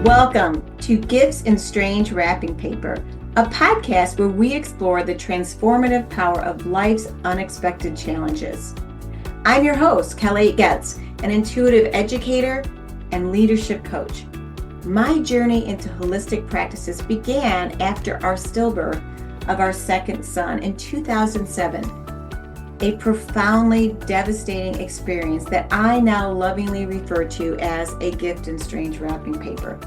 Welcome to Gifts in Strange Wrapping Paper, a podcast where we explore the transformative power of life's unexpected challenges. I'm your host, Kelly Getz, an intuitive educator and leadership coach. My journey into holistic practices began after our stillbirth of our second son in 2007, a profoundly devastating experience that I now lovingly refer to as a gift in strange wrapping paper.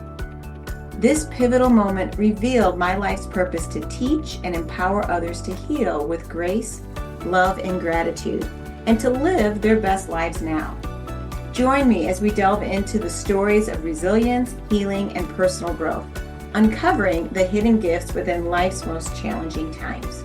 This pivotal moment revealed my life's purpose to teach and empower others to heal with grace, love, and gratitude, and to live their best lives now. Join me as we delve into the stories of resilience, healing, and personal growth, uncovering the hidden gifts within life's most challenging times.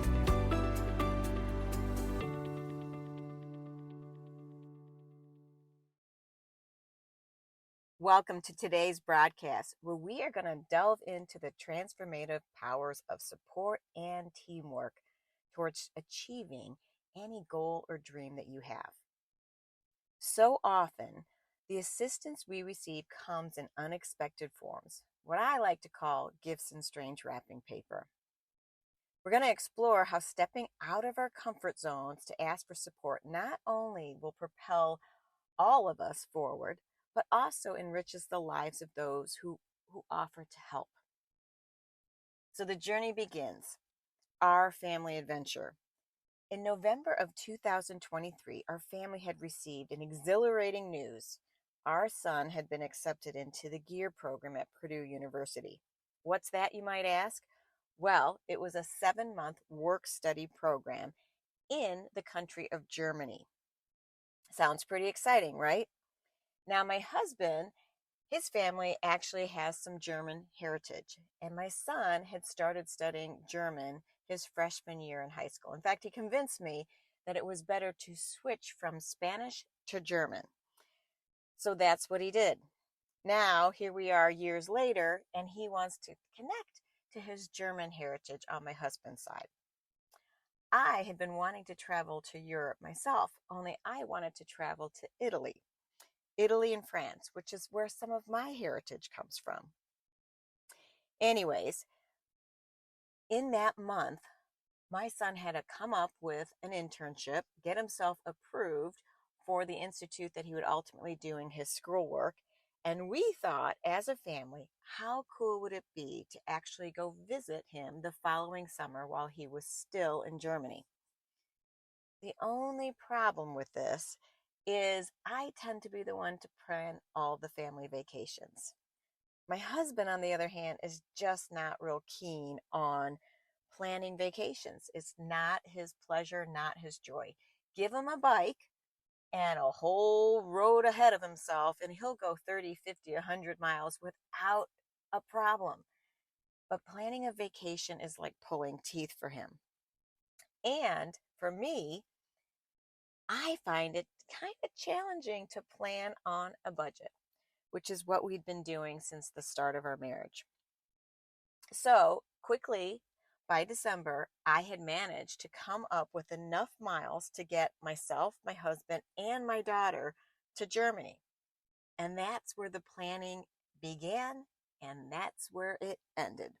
Welcome to today's broadcast, where we are going to delve into the transformative powers of support and teamwork towards achieving any goal or dream that you have. So often, the assistance we receive comes in unexpected forms, what I like to call gifts in strange wrapping paper. We're going to explore how stepping out of our comfort zones to ask for support not only will propel all of us forward, but also enriches the lives of those who offer to help. So the journey begins, our family adventure. In November of 2023, our family had received an exhilarating news. Our son had been accepted into the GEAR program at Purdue University. What's that, you might ask? Well, it was a 7-month work-study program in the country of Germany. Sounds pretty exciting, right? Now, my husband, his family actually has some German heritage, and my son had started studying German his freshman year in high school. In fact, he convinced me that it was better to switch from Spanish to German. So that's what he did. Now, here we are years later, and he wants to connect to his German heritage on my husband's side. I had been wanting to travel to Europe myself, only I wanted to travel to Italy and France, which is where some of my heritage comes from. Anyways, in that month, my son had to come up with an internship, get himself approved for the institute that he would ultimately do in his schoolwork. And we thought, as a family, how cool would it be to actually go visit him the following summer while he was still in Germany? The only problem with this is I tend to be the one to plan all the family vacations. My husband, on the other hand, is just not real keen on planning vacations. It's not his pleasure, not his joy. Give him a bike and a whole road ahead of himself, and he'll go 30, 50, 100 miles without a problem. But planning a vacation is like pulling teeth for him. And for me, I find it kind of challenging to plan on a budget, which is what we'd been doing since the start of our marriage. So quickly, by December, I had managed to come up with enough miles to get myself, my husband, and my daughter to Germany. And that's where the planning began, and that's where it ended.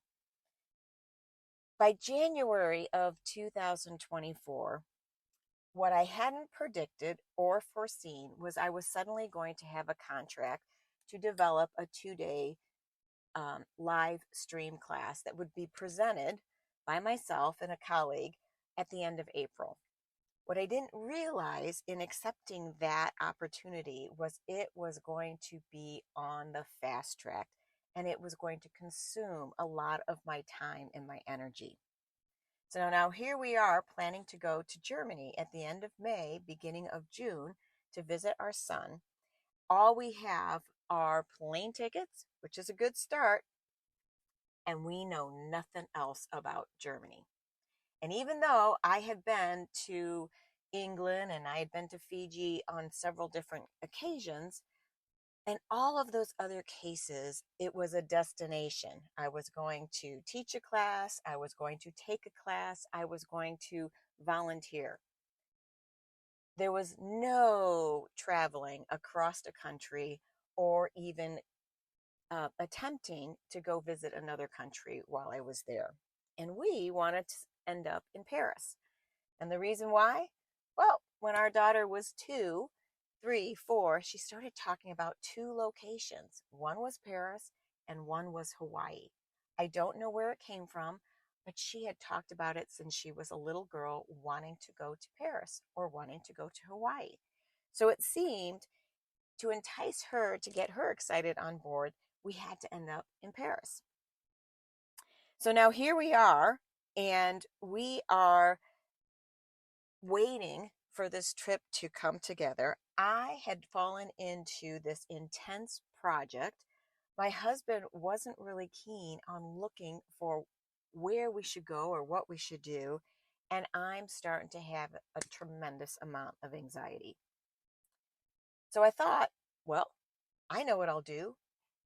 By January of 2024, what I hadn't predicted or foreseen was I was suddenly going to have a contract to develop a 2-day live stream class that would be presented by myself and a colleague at the end of April. What I didn't realize in accepting that opportunity was it was going to be on the fast track, and it was going to consume a lot of my time and my energy. So now here we are planning to go to Germany at the end of May, beginning of June, to visit our son. All we have are plane tickets, which is a good start, and we know nothing else about Germany. And even though I had been to England and I had been to Fiji on several different occasions, in all of those other cases, it was a destination. I was going to teach a class, I was going to take a class, I was going to volunteer. There was no traveling across the country or even attempting to go visit another country while I was there. And we wanted to end up in Paris. And the reason why? Well, when our daughter was 2, 3, 4, she started talking about two locations. One was Paris and one was Hawaii. I don't know where it came from, but she had talked about it since she was a little girl, wanting to go to Paris or wanting to go to Hawaii. So it seemed to entice her to get her excited on board, we had to end up in Paris. So now here we are, and we are waiting for this trip to come together. I had fallen into this intense project. My husband wasn't really keen on looking for where we should go or what we should do. And I'm starting to have a tremendous amount of anxiety. So I thought, well, I know what I'll do.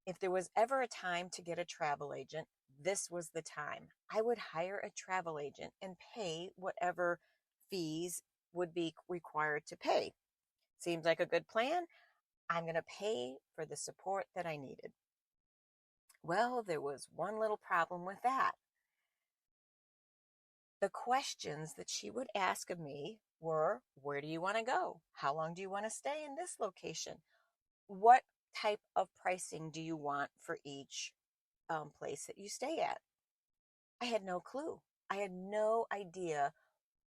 If there was ever a time to get a travel agent, this was the time. I would hire a travel agent and pay whatever fees would be required to pay. Seems like a good plan. I'm going to pay for the support that I needed. Well, there was one little problem with that. The questions that she would ask of me were, where do you want to go? How long do you want to stay in this location? What type of pricing do you want for each place that you stay at? I had no clue. I had no idea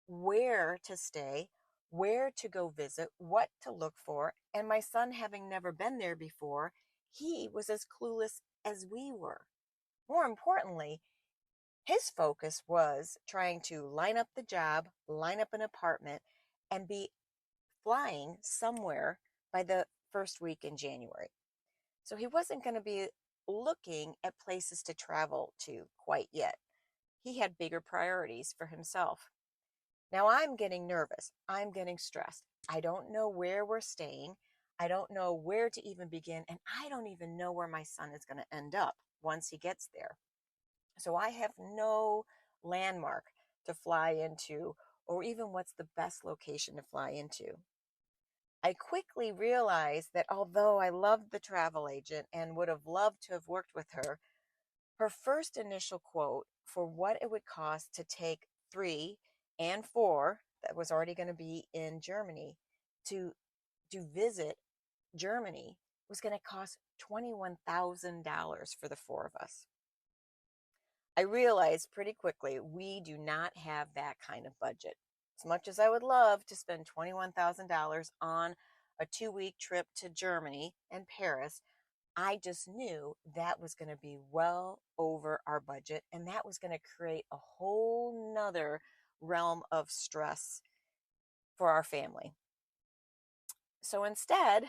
where to stay, where to go visit, what to look for. And my son, having never been there before, he was as clueless as we were. More importantly, his focus was trying to line up the job, line up an apartment, and be flying somewhere by the first week in January. So he wasn't going to be looking at places to travel to quite yet. He had bigger priorities for himself. Now I'm getting nervous. I'm getting stressed. I don't know where we're staying. I don't know where to even begin. And I don't even know where my son is going to end up once he gets there. So I have no landmark to fly into, or even what's the best location to fly into. I quickly realized that although I loved the travel agent and would have loved to have worked with her, her first initial quote for what it would cost to take 3 and 4, that was already going to be in Germany, to visit Germany was going to cost $21,000 for the 4 of us. I realized pretty quickly we do not have that kind of budget. As much as I would love to spend $21,000 on a 2-week trip to Germany and Paris, I just knew that was going to be well over our budget, and that was going to create a whole nother realm of stress for our family. So instead,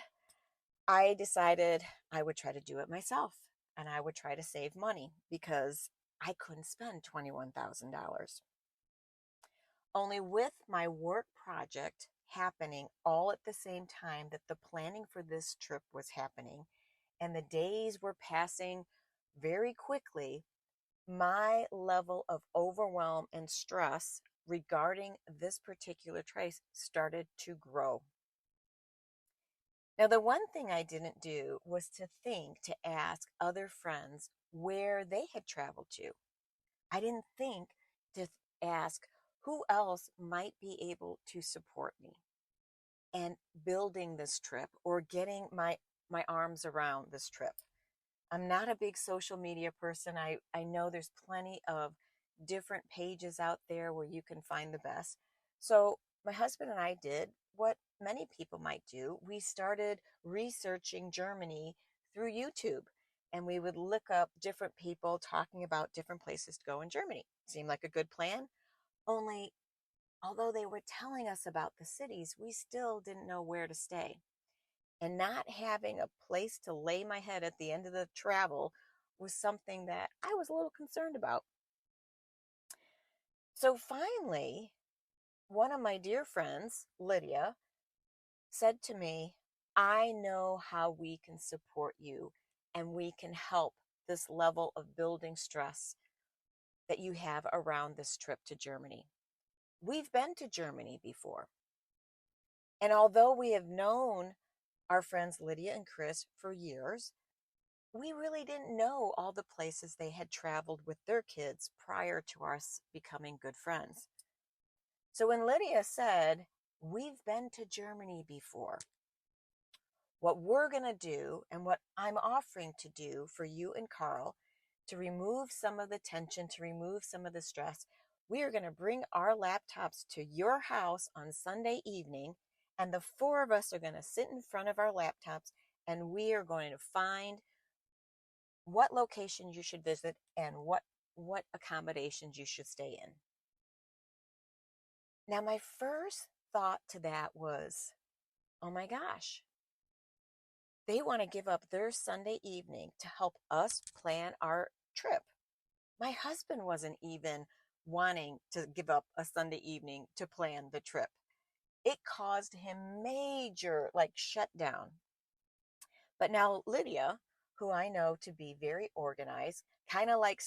I decided I would try to do it myself, and I would try to save money because I couldn't spend $21,000. Only with my work project happening all at the same time that the planning for this trip was happening, and the days were passing very quickly, my level of overwhelm and stress regarding this particular trace started to grow. Now, the one thing I didn't do was to think to ask other friends where they had traveled to. I didn't think to ask who else might be able to support me and building this trip or getting my arms around this trip. I'm not a big social media person. I know there's plenty of different pages out there where you can find the best. So my husband and I did what many people might do. We started researching Germany through YouTube, and we would look up different people talking about different places to go in Germany. Seemed like a good plan. Only, although they were telling us about the cities, we still didn't know where to stay. And not having a place to lay my head at the end of the travel was something that I was a little concerned about. So finally, one of my dear friends, Lydia, said to me, I know how we can support you and we can help this level of building stress that you have around this trip to Germany. We've been to Germany before. And although we have known our friends Lydia and Chris for years, we really didn't know all the places they had traveled with their kids prior to us becoming good friends. So when Lydia said, "We've been to Germany before," what we're going to do and what I'm offering to do for you and Carl to remove some of the tension, to remove some of the stress, we are going to bring our laptops to your house on Sunday evening, and the four of us are going to sit in front of our laptops and we are going to find what locations you should visit and what accommodations you should stay in. Now, my first thought to that was, oh my gosh, they want to give up their Sunday evening to help us plan our trip. My husband wasn't even wanting to give up a Sunday evening to plan the trip. It caused him major shutdown. But now Lydia, who I know to be very organized, kind of like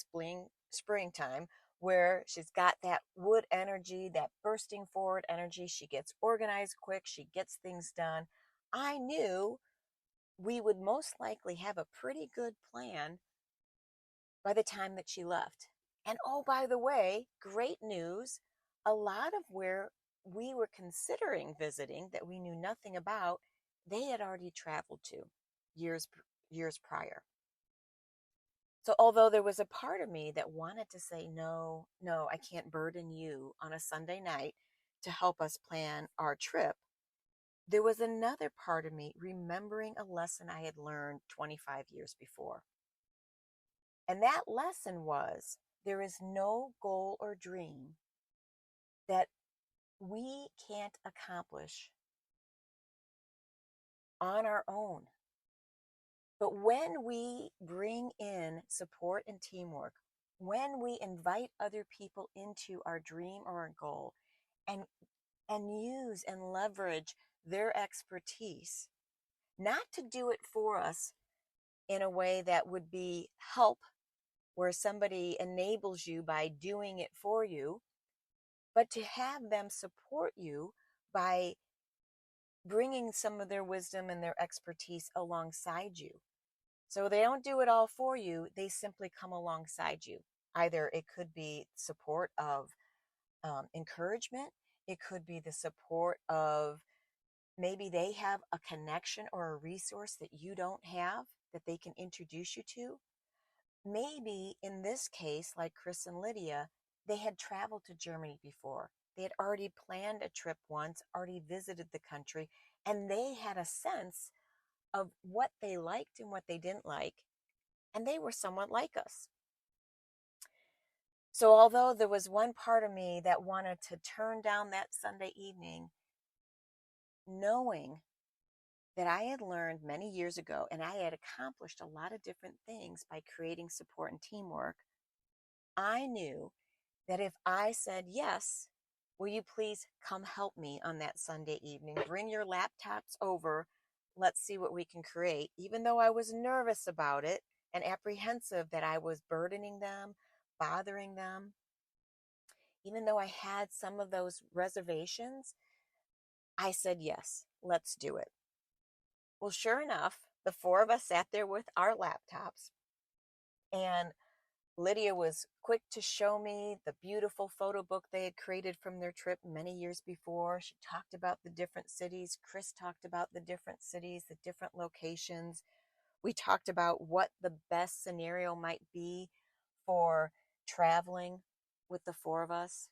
springtime, where she's got that wood energy, that bursting forward energy. She gets organized quick, she gets things done. I knew we would most likely have a pretty good plan by the time that she left. And oh, by the way, great news, a lot of where we were considering visiting that we knew nothing about, they had already traveled to years years prior. So although there was a part of me that wanted to say, no, no, I can't burden you on a Sunday night to help us plan our trip, there was another part of me remembering a lesson I had learned 25 years before. And that lesson was, there is no goal or dream that we can't accomplish on our own. But when we bring in support and teamwork, when we invite other people into our dream or our goal and use and leverage their expertise, not to do it for us in a way that would be help, where somebody enables you by doing it for you, but to have them support you by bringing some of their wisdom and their expertise alongside you. So they don't do it all for you, they simply come alongside you. Either it could be support of encouragement, it could be the support of maybe they have a connection or a resource that you don't have that they can introduce you to. Maybe in this case, like Chris and Lydia, they had traveled to Germany before. They had already planned a trip once, already visited the country, and they had a sense of what they liked and what they didn't like. And they were somewhat like us. So, although there was one part of me that wanted to turn down that Sunday evening, knowing that I had learned many years ago and I had accomplished a lot of different things by creating support and teamwork, I knew that if I said, yes, will you please come help me on that Sunday evening? Bring your laptops over. Let's see what we can create. Even though I was nervous about it and apprehensive that I was burdening them, bothering them, even though I had some of those reservations, I said, yes, let's do it. Well, sure enough, the four of us sat there with our laptops, and Lydia was quick to show me the beautiful photo book they had created from their trip many years before. She talked about the different cities. Chris talked about the different cities, the different locations. We talked about what the best scenario might be for traveling with the four of us,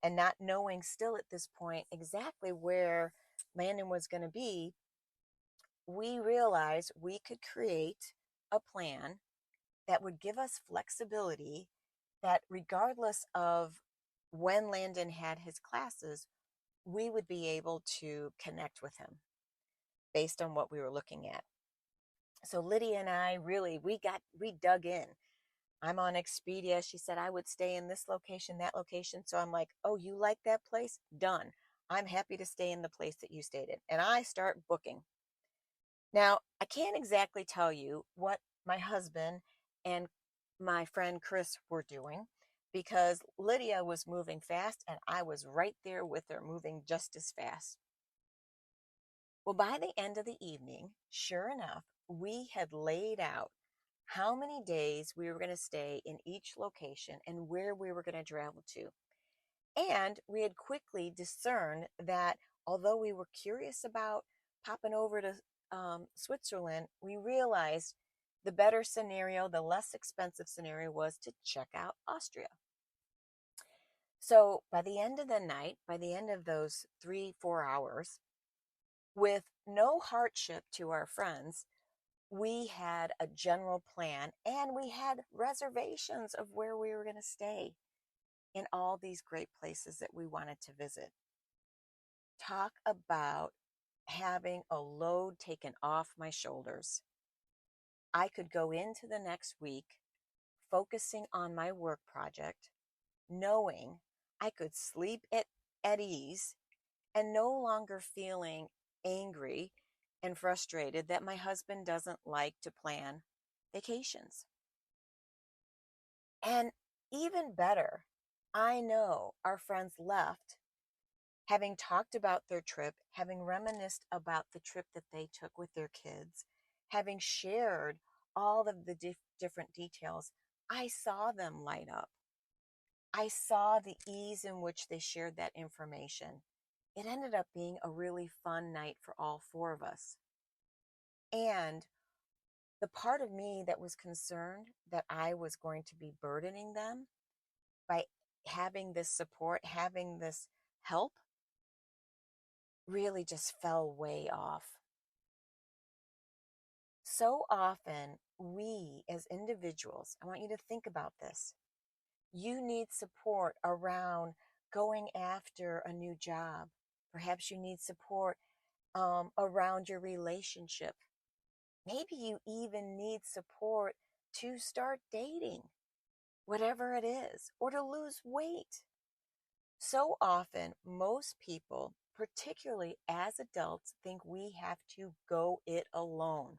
and not knowing still at this point exactly where Landon was going to be. We realized we could create a plan that would give us flexibility, that regardless of when Landon had his classes, we would be able to connect with him based on what we were looking at. So Lydia and I really, we dug in. I'm on Expedia. She said I would stay in this location, that location. So I'm like, oh, you like that place? Done. I'm happy to stay in the place that you stayed in. And I start booking. Now, I can't exactly tell you what my husband and my friend Chris were doing, because Lydia was moving fast and I was right there with her, moving just as fast. Well, by the end of the evening, sure enough, we had laid out how many days we were going to stay in each location and where we were going to travel to. And we had quickly discerned that although we were curious about popping over to Switzerland, we realized the better scenario, the less expensive scenario, was to check out Austria. So by the end of the night, by the end of those 3, 4 hours, with no hardship to our friends, we had a general plan and we had reservations of where we were going to stay in all these great places that we wanted to visit. Talk about having a load taken off my shoulders. I could go into the next week focusing on my work project, knowing I could sleep at ease and no longer feeling angry and frustrated that my husband doesn't like to plan vacations. And even better, I know our friends left having talked about their trip, having reminisced about the trip that they took with their kids, having shared all of the different details. I saw them light up. I saw the ease in which they shared that information. It ended up being a really fun night for all four of us. And the part of me that was concerned that I was going to be burdening them by having this support, having this help, really just fell way off. So often, we as individuals, I want you to think about this. You need support around going after a new job. Perhaps you need support around your relationship. Maybe you even need support to start dating, whatever it is, or to lose weight. So often, most people, particularly as adults, think we have to go it alone.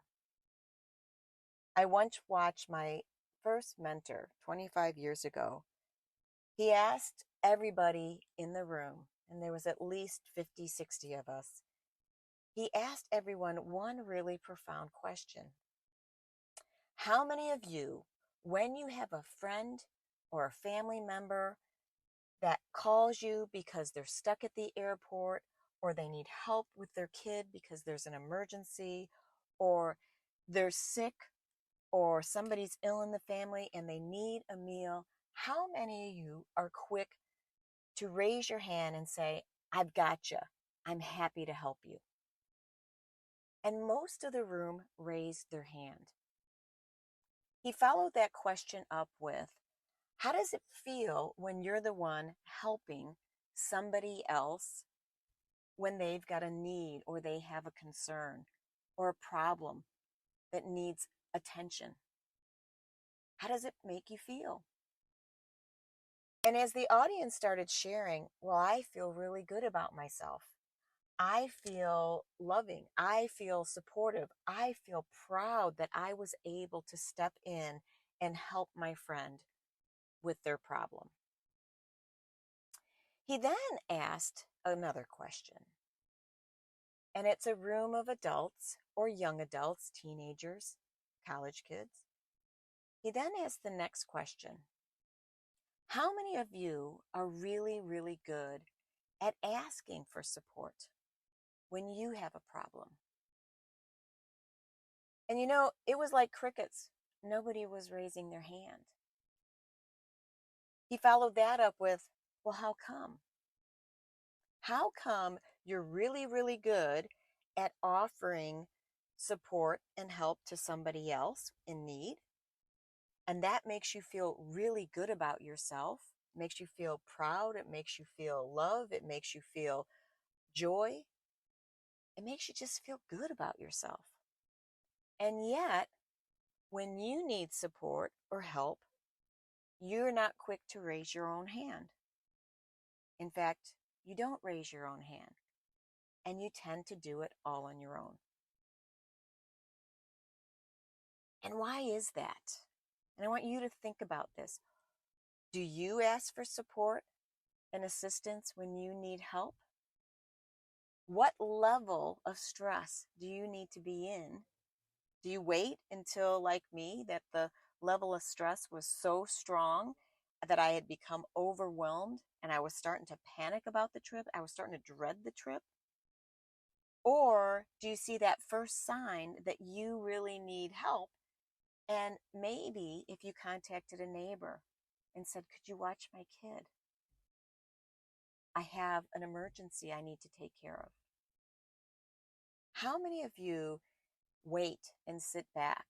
I once watched my first mentor 25 years ago. He asked everybody in the room, and there was at least 50, 60 of us. He asked everyone one really profound question. How many of you, when you have a friend or a family member that calls you because they're stuck at the airport or they need help with their kid because there's an emergency or they're sick or somebody's ill in the family and they need a meal, how many of you are quick to raise your hand and say, I've got you. I'm happy to help you? And most of the room raised their hand. He followed that question up with, how does it feel when you're the one helping somebody else when they've got a need or they have a concern or a problem that needs attention? How does it make you feel? And as the audience started sharing, well, I feel really good about myself. I feel loving. I feel supportive. I feel proud that I was able to step in and help my friend with their problem. He then asked another question, and it's a room of adults or young adults, teenagers, college kids. He then asked the next question. How many of you are really, really good at asking for support when you have a problem? And it was like crickets. Nobody was raising their hand. He followed that up with, well, how come? How come you're really, really good at offering support and help to somebody else in need? And that makes you feel really good about yourself, makes you feel proud, it makes you feel love, it makes you feel joy, it makes you just feel good about yourself. And yet, when you need support or help, you're not quick to raise your own hand. In fact, you don't raise your own hand, and you tend to do it all on your own. And why is that? And I want you to think about this. Do you ask for support and assistance when you need help? What level of stress do you need to be in? Do you wait until, like me, that the level of stress was so strong that I had become overwhelmed and I was starting to panic about the trip? I was starting to dread the trip? Or do you see that first sign that you really need help? And maybe if you contacted a neighbor and said, "Could you watch my kid? I have an emergency I need to take care of." How many of you wait and sit back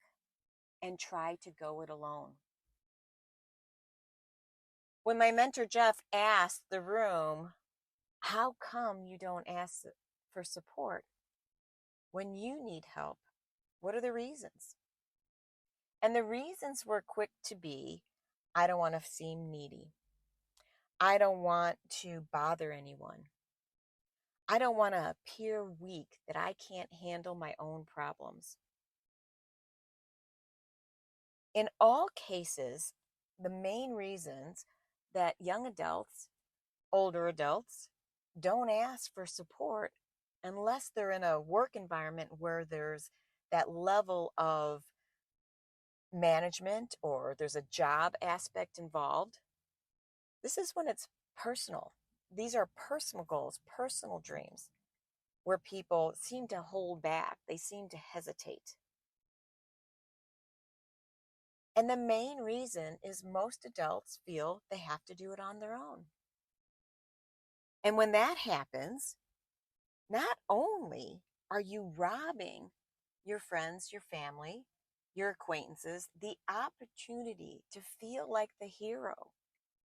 and try to go it alone? When my mentor Jeff asked the room, "How come you don't ask for support when you need help? What are the reasons?" And the reasons were quick to be, "I don't want to seem needy. I don't want to bother anyone. I don't want to appear weak, that I can't handle my own problems." In all cases, the main reasons that young adults, older adults, don't ask for support unless they're in a work environment where there's that level of management or there's a job aspect involved. This is when it's personal. These are personal goals, personal dreams, where people seem to hold back, they seem to hesitate. And the main reason is most adults feel they have to do it on their own. And when that happens, not only are you robbing your friends, your family, your acquaintances the opportunity to feel like the hero,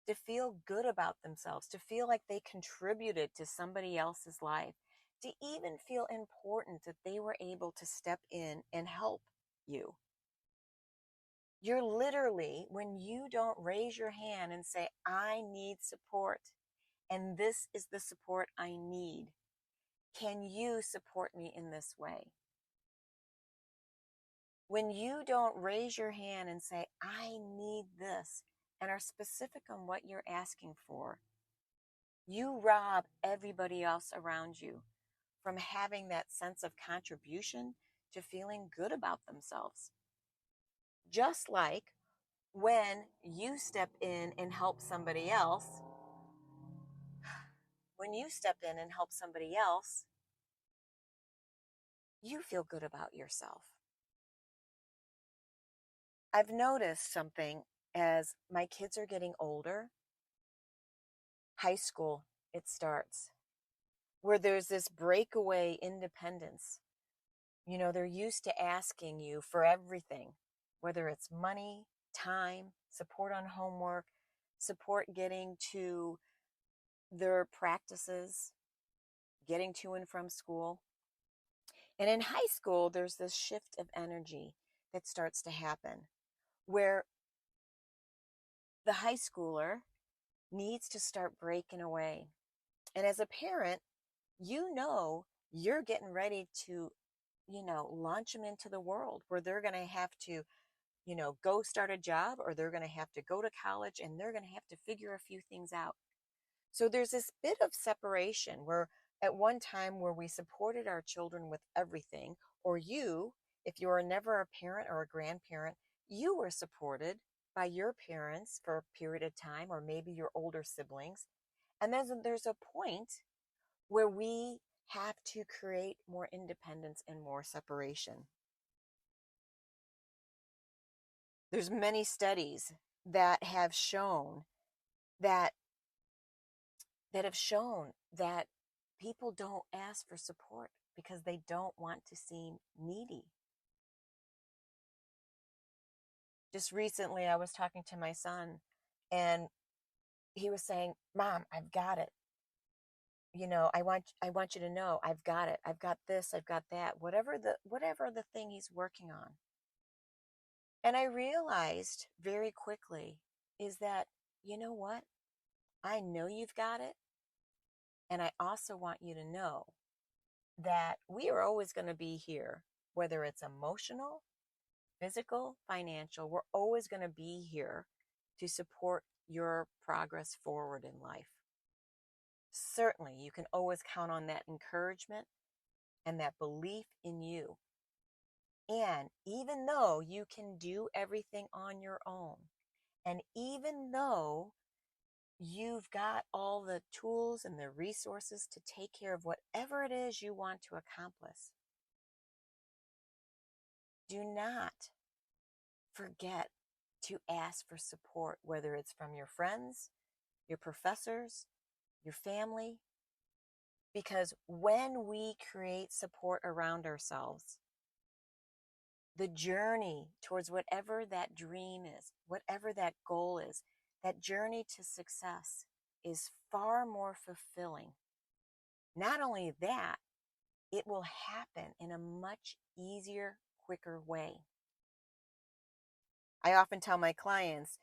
to feel good about themselves, to feel like they contributed to somebody else's life, to even feel important that they were able to step in and help you. You're literally, when you don't raise your hand and say, "I need support, and this is the support I need. Can you support me in this way?" When you don't raise your hand and say, "I need this," and are specific on what you're asking for, you rob everybody else around you from having that sense of contribution to feeling good about themselves. Just like when you step in and help somebody else, when you step in and help somebody else, you feel good about yourself. I've noticed something as my kids are getting older, high school, it starts, where there's this breakaway independence. You know, they're used to asking you for everything, whether it's money, time, support on homework, support getting to their practices, getting to and from school. And in high school, there's this shift of energy that starts to happen where the high schooler needs to start breaking away. And as a parent, you know you're getting ready to, launch them into the world where they're going to have to, go start a job, or they're going to have to go to college, and they're going to have to figure a few things out. So there's this bit of separation where at one time where we supported our children with everything, or you, if you were never a parent or a grandparent, you were supported by your parents for a period of time, or maybe your older siblings. And then there's a point where we have to create more independence and more separation. There's many studies that have shown that that people don't ask for support because they don't want to seem needy. Just recently I was talking to my son, and he was saying, "Mom, I've got it. I want you to know I've got it. I've got this, I've got that, whatever the thing he's working on." And I realized very quickly is that, you know what? I know you've got it. And I also want you to know that we are always going to be here, whether it's emotional, physical, financial, we're always going to be here to support your progress forward in life. Certainly, you can always count on that encouragement and that belief in you. And even though you can do everything on your own, and even though you've got all the tools and the resources to take care of whatever it is you want to accomplish, do not forget to ask for support, whether it's from your friends, your professors, your family, because when we create support around ourselves, the journey towards whatever that dream is, whatever that goal is, that journey to success is far more fulfilling. Not only that, it will happen in a much easier, quicker way. I often tell my clients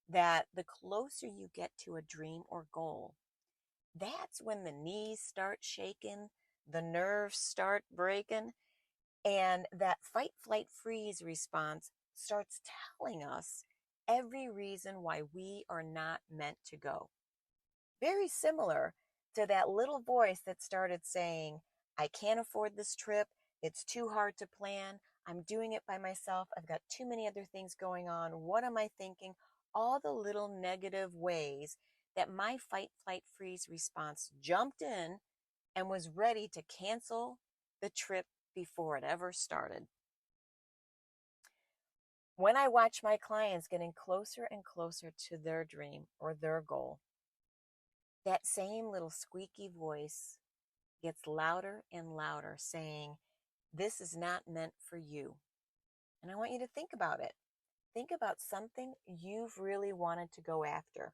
that the closer you get to a dream or goal, that's when the knees start shaking, the nerves start breaking, and that fight, flight, freeze response starts telling us every reason why we are not meant to go. Very similar to that little voice that started saying, I can't afford this trip. It's too hard to plan. I'm doing it by myself. I've got too many other things going on. What am I thinking? All the little negative ways that my fight, flight, freeze response jumped in and was ready to cancel the trip before it ever started. When I watch my clients getting closer and closer to their dream or their goal, that same little squeaky voice gets louder and louder saying, this is not meant for you. And I want you to think about it. Think about something you've really wanted to go after.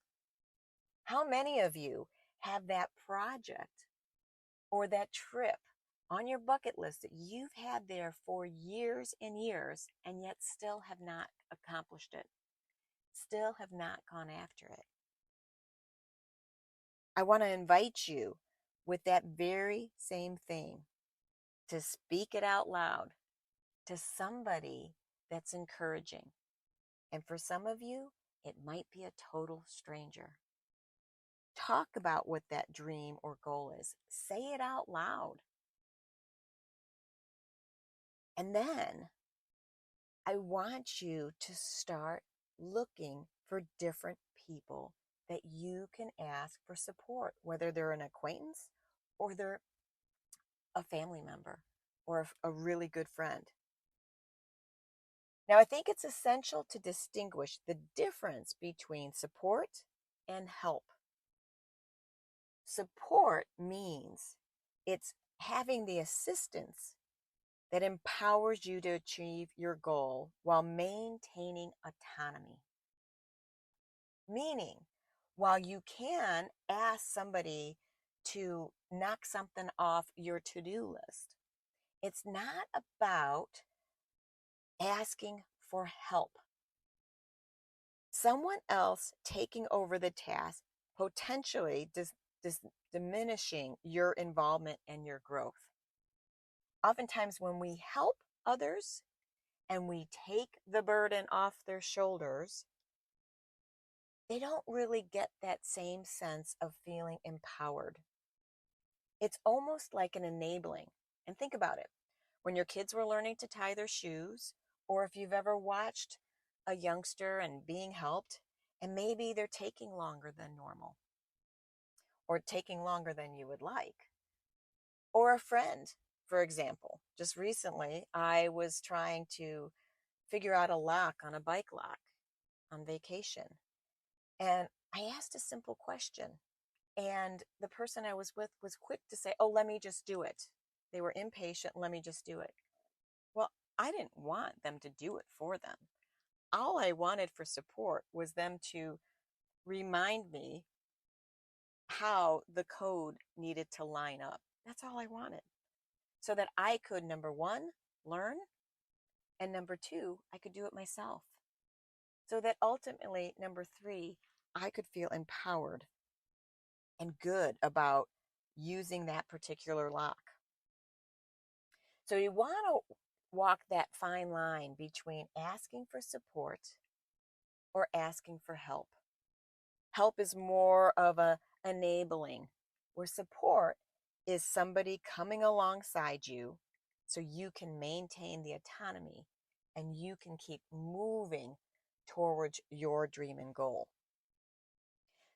How many of you have that project or that trip on your bucket list that you've had there for years and years and yet still have not accomplished it, still have not gone after it? I want to invite you with that very same thing to speak it out loud to somebody that's encouraging. And for some of you, it might be a total stranger. Talk about what that dream or goal is. Say it out loud. And then I want you to start looking for different people that you can ask for support, whether they're an acquaintance or they're a family member or a really good friend. Now, I think it's essential to distinguish the difference between support and help. Support means it's having the assistance that empowers you to achieve your goal while maintaining autonomy. Meaning, while you can ask somebody to knock something off your to-do list, it's not about asking for help. Someone else taking over the task, potentially diminishing your involvement and your growth. Oftentimes, when we help others and we take the burden off their shoulders, they don't really get that same sense of feeling empowered. It's almost like an enabling. And think about it. When your kids were learning to tie their shoes, or if you've ever watched a youngster and being helped, and maybe they're taking longer than normal, or taking longer than you would like, or a friend, for example. Just recently, I was trying to figure out a lock on a bike lock on vacation. And I asked a simple question. And the person I was with was quick to say, oh, let me just do it. They were impatient. Let me just do it. Well, I didn't want them to do it for them. All I wanted for support was them to remind me how the code needed to line up. That's all I wanted. So that I could, number one, learn, and number two, I could do it myself. So that ultimately, number three, I could feel empowered and good about using that particular lock. So you want to walk that fine line between asking for support or asking for help. Help is more of a enabling, where support is somebody coming alongside you, so you can maintain the autonomy and you can keep moving towards your dream and goal.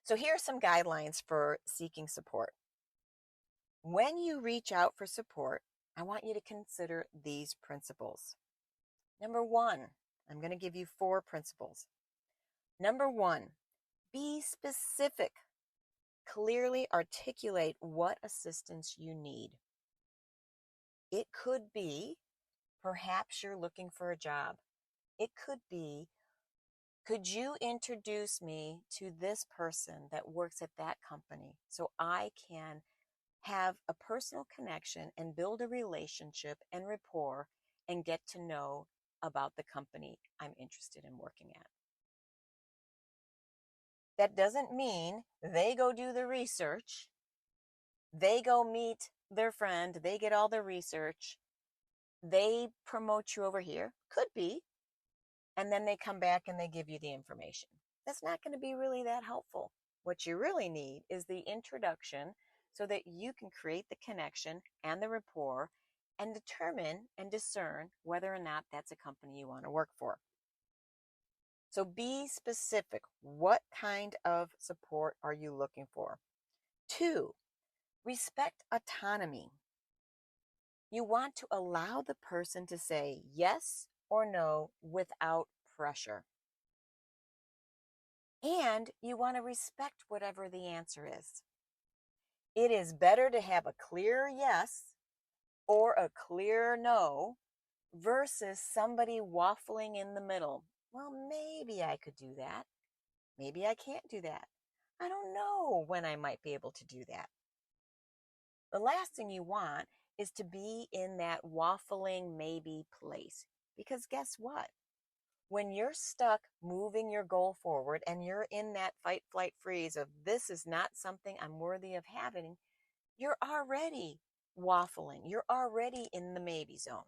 So here are some guidelines for seeking support. When you reach out for support, I want you to consider these principles. Number one, I'm going to give you 4 principles. Number one, be specific. Clearly articulate what assistance you need. It could be, perhaps you're looking for a job. It could be, could you introduce me to this person that works at that company so I can have a personal connection and build a relationship and rapport and get to know about the company I'm interested in working at. That doesn't mean they go do the research, they go meet their friend, they get all the research, they promote you over here. Could be. And then they come back and they give you the information. That's not going to be really that helpful. What you really need is the introduction so that you can create the connection and the rapport and determine and discern whether or not that's a company you want to work for. So be specific. What kind of support are you looking for? 2, respect autonomy. You want to allow the person to say yes or no without pressure. And you want to respect whatever the answer is. It is better to have a clear yes or a clear no versus somebody waffling in the middle. Well, maybe I could do that. Maybe I can't do that. I don't know when I might be able to do that. The last thing you want is to be in that waffling maybe place. Because guess what? When you're stuck moving your goal forward and you're in that fight, flight, freeze of this is not something I'm worthy of having, you're already waffling. You're already in the maybe zone.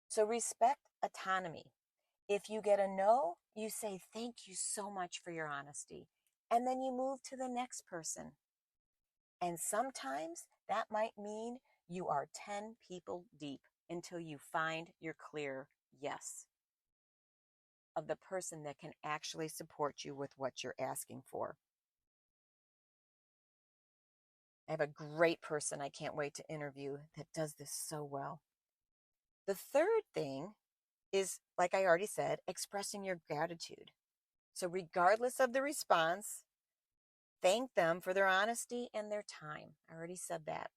So respect autonomy. If you get a no, you say, thank you so much for your honesty. And then you move to the next person. And sometimes that might mean you are 10 people deep until you find your clear yes of the person that can actually support you with what you're asking for. I have a great person I can't wait to interview that does this so well. The third thing is, like I already said, expressing your gratitude. So regardless of the response, thank them for their honesty and their time. I already said that.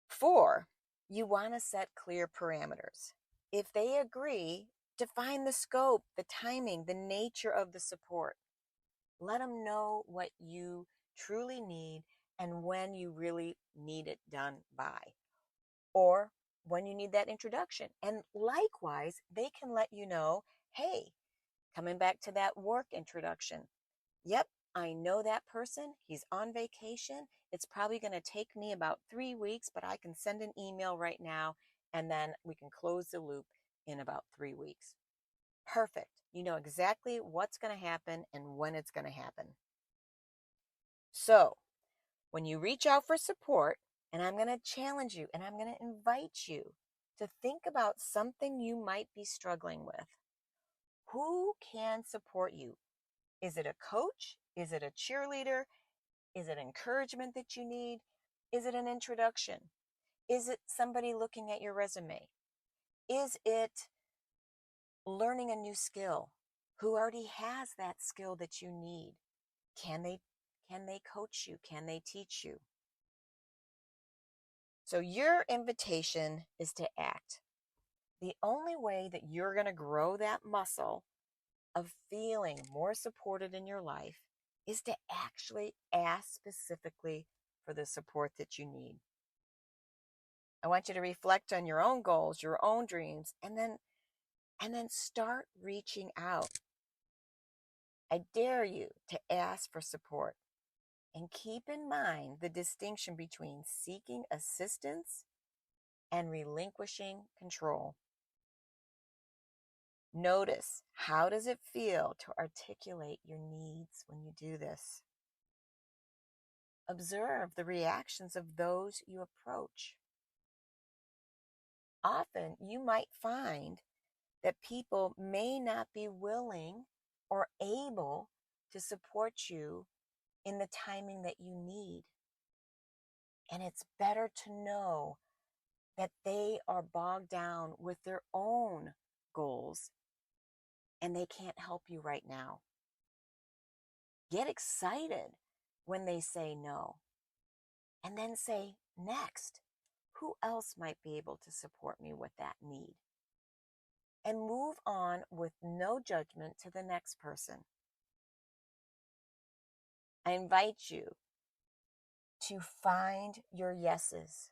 4, you want to set clear parameters. If they agree, define the scope, the timing, the nature of the support. Let them know what you truly need and when you really need it done by, or when you need that introduction. And likewise, they can let you know, hey, coming back to that work introduction. Yep, I know that person. He's on vacation. It's probably going to take me about 3 weeks, but I can send an email right now and then we can close the loop in about 3 weeks. Perfect. You know exactly what's going to happen and when it's going to happen. So when you reach out for support, and I'm going to challenge you and I'm going to invite you to think about something you might be struggling with. Who can support you? Is it a coach? Is it a cheerleader? Is it encouragement that you need? Is it an introduction? Is it somebody looking at your resume? Is it learning a new skill? Who already has that skill that you need? Can they coach you? Can they teach you? So your invitation is to act. The only way that you're going to grow that muscle of feeling more supported in your life is to actually ask specifically for the support that you need. I want you to reflect on your own goals, your own dreams, and then start reaching out. I dare you to ask for support. And keep in mind the distinction between seeking assistance and relinquishing control. Notice, how does it feel to articulate your needs when you do this? Observe the reactions of those you approach. Often you might find that people may not be willing or able to support you in the timing that you need. And it's better to know that they are bogged down with their own goals and they can't help you right now. Get excited when they say no. And then say, next, who else might be able to support me with that need? And move on with no judgment to the next person. I invite you to find your yeses.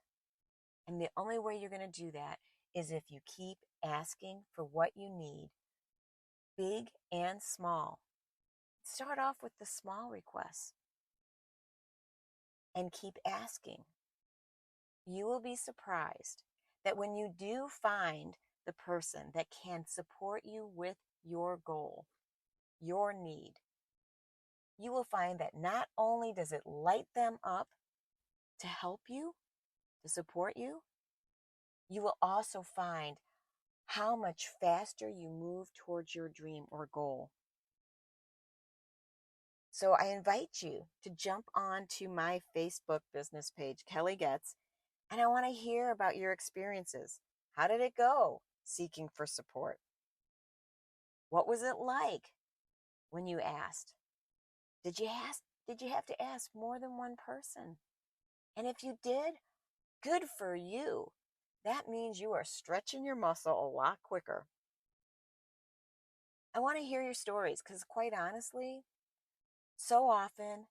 And the only way you're going to do that is if you keep asking for what you need, big and small. Start off with the small requests and keep asking. You will be surprised that when you do find the person that can support you with your goal, your need, you will find that not only does it light them up to help you, to support you, you will also find how much faster you move towards your dream or goal. So I invite you to jump on to my Facebook business page, Kelly Getz, and I want to hear about your experiences. How did it go seeking for support? What was it like when you asked? Did you have to ask more than one person? And if you did, good for you. That means you are stretching your muscle a lot quicker. I want to hear your stories because, quite honestly, so often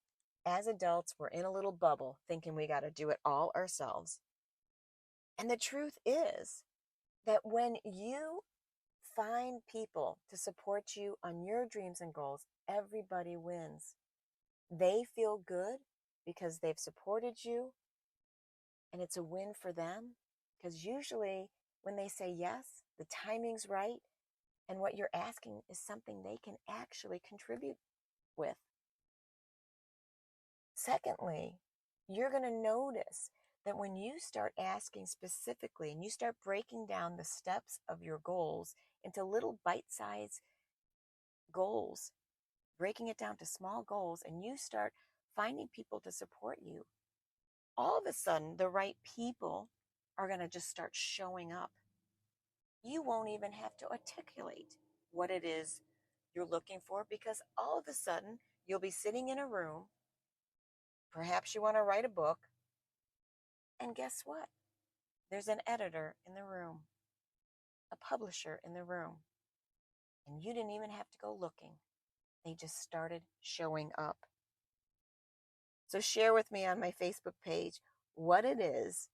as adults, we're in a little bubble thinking we got to do it all ourselves. And the truth is that when you find people to support you on your dreams and goals, everybody wins. They feel good because they've supported you, and it's a win for them because usually when they say yes, the timing's right, and what you're asking is something they can actually contribute with. Secondly, you're going to notice that when you start asking specifically and you start breaking down the steps of your goals into little bite-sized goals, breaking it down to small goals, and you start finding people to support you, all of a sudden the right people are going to just start showing up. You won't even have to articulate what it is you're looking for because all of a sudden you'll be sitting in a room. Perhaps you want to write a book. And guess what? There's an editor in the room, a publisher in the room. And you didn't even have to go looking. They just started showing up. So share with me on my Facebook page what it is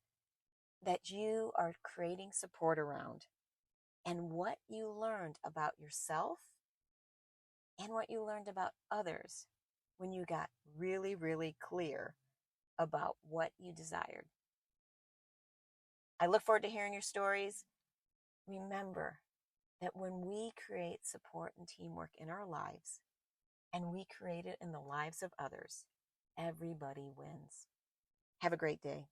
that you are creating support around and what you learned about yourself and what you learned about others when you got really, really clear about what you desired. I look forward to hearing your stories. Remember that when we create support and teamwork in our lives, and we create it in the lives of others, everybody wins. Have a great day.